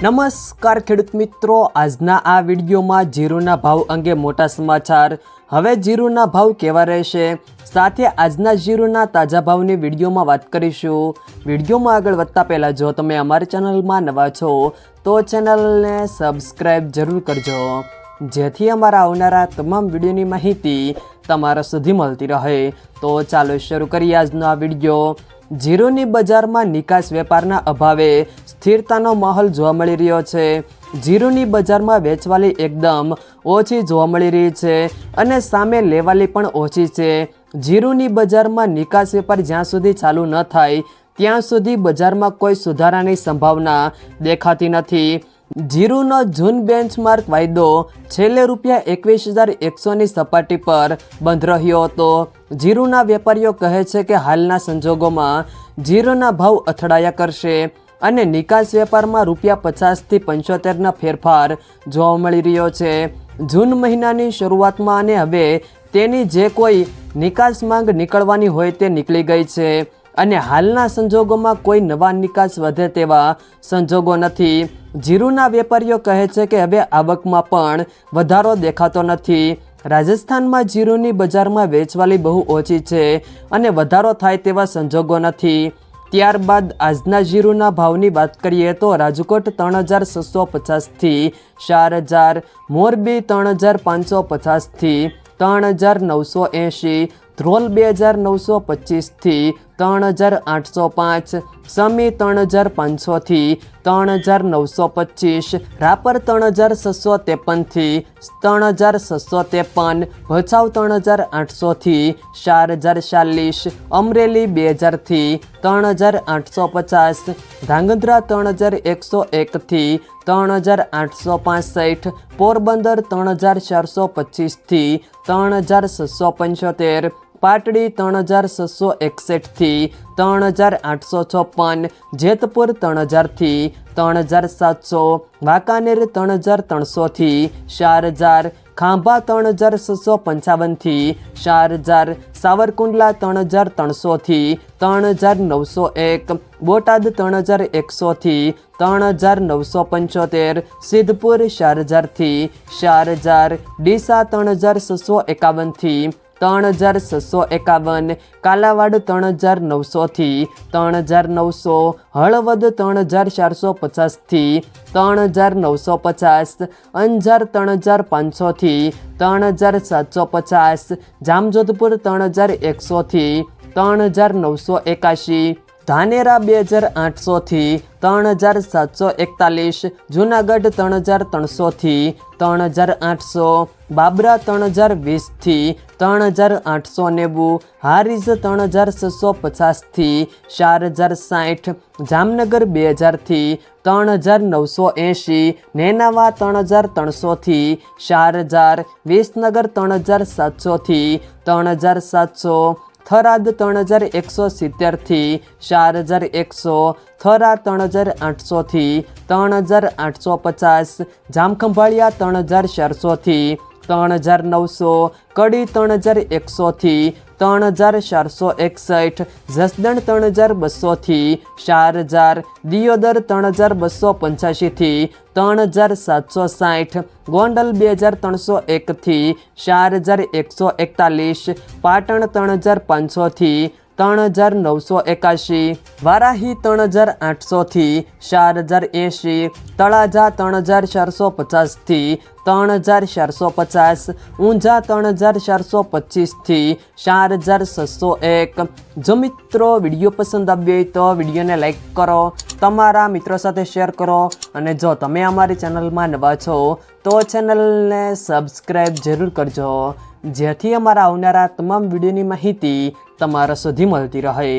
નમસ્કાર ખેડૂત મિત્રો, આજના આ વિડીયોમાં જીરુના ભાવ અંગે મોટા સમાચાર। હવે જીરુના ભાવ કેવા રહેશે, સાથે આજના જીરુના તાજા ભાવની વિડીયોમાં વાત કરીશું। વિડીયોમાં આગળ વધતા પહેલાં જો તમે અમારી ચેનલમાં નવા છો તો ચેનલને સબસ્ક્રાઈબ જરૂર કરજો, જેથી અમારા આવનારા તમામ વિડીયોની માહિતી તમારા સુધી મળતી રહે। તો ચાલો શરૂ કરીએ આજનો આ વિડીયો। જીરુની બજારમાં નિકાસ વેપારના અભાવે સ્થિરતાનો માહોલ જોવા મળી રહ્યો છે। જીરુની બજારમાં વેચવાલી એકદમ ઓછી જોવા મળી રહી છે અને સામે લેવાલી પણ ઓછી છે। જીરુની બજારમાં નિકાસ વેપાર જ્યાં સુધી ચાલુ ન થાય ત્યાં સુધી બજારમાં કોઈ સુધારાની સંભાવના દેખાતી નથી। જીરુનો જૂન બેન્ચમાર્ક વાયદો છેલ્લે ₹21,100ની સપાટી પર બંધ રહ્યો હતો। જીરુના વેપારીઓ કહે છે કે હાલના સંજોગોમાં જીરુના ભાવ અથડાયા કરશે અને નિકાસ વેપારમાં ₹50થી ₹75ના ફેરફાર જોવા મળી રહ્યો છે। જૂન મહિનાની શરૂઆતમાં અને હવે તેની જે કોઈ નિકાસ માંગ નીકળવાની હોય તે નીકળી ગઈ છે અને હાલના સંજોગોમાં કોઈ નવા નિકાસ વધે તેવા સંજોગો નથી। જીરુના વેપારીઓ કહે છે કે હવે આવકમાં પણ વધારો દેખાતો નથી। રાજસ્થાનમાં જીરુની બજારમાં વેચવાલી બહુ ઓછી છે અને વધારો થાય તેવા સંજોગો નથી। ત્યારબાદ આજના જીરુના ભાવની વાત કરીએ તો રાજકોટ 3,650થી 4,000, મોરબી 3,550થી 3,980, ધ્રોલ 2,925થી 3,805, સમી 3,500થી 3,925, રાપર 3,653થી 3,653, ભચાઉ 3,800થી 4,040, અમરેલી 2,000થી 3,850, ધાંગધ્રા 3,101થી 3,865, પોરબંદર 3,425થી 3,675, પાટડી 3,661થી 3,856, જેતપુર 3,000થી 3,700, વાંકાનેર 3,300થી 4,000, ખાંભા 3,655થી 4,000, સાવરકુંડલા 3,300થી 3,901, બોટાદ 3,100થી 3,975, સિદ્ધપુર 4,000થી 4,000, ડીસા 3,651થી 3,651, કાલાવાડ 3,900થી 3,900, હળવદ 3,450થી 3,950, અંજાર 3,500થી 3,750, જામજોધપુર 3,100થી 3,981, ધાનેરા 2,800થી 3,741, જૂનાગઢ 3,300થી 3,800, બાબરા 3,020થી 3,890, હારીજ 3,650થી 4,060, જામનગર 2,000થી 3,980, નેનાવા 3,300થી 4,000, વિસનગર 3,700થી 3,700, થરાદ 3,170થી 4,100, થરા 3,800થી 3,850, જામખંભાળિયા 3,400થી 3,900, કડી 3,100થી 3,461, જસદણ 3,200થી 4,000, દિયોદર 3,285થી 3,760, ગોંડલ 2,301થી 4,141, પાટણ 3,500થી 3,981, વારાહી 3,800થી 4,080, તળાજા 3,450થી 3,450, ઊંઝા 3,425થી 4,601। જો મિત્રો વિડીયો પસંદ આવ્યો હોય તો વિડીયોને લાઈક કરો, તમારા મિત્રો સાથે શેર કરો અને જો તમે અમારી ચેનલમાં નવા છો તો ચેનલને સબસ્ક્રાઈબ જરૂર કરજો, જેથી અમારા આવનારા તમામ વિડીયોની માહિતી તમારા સુધી મળતી રહે।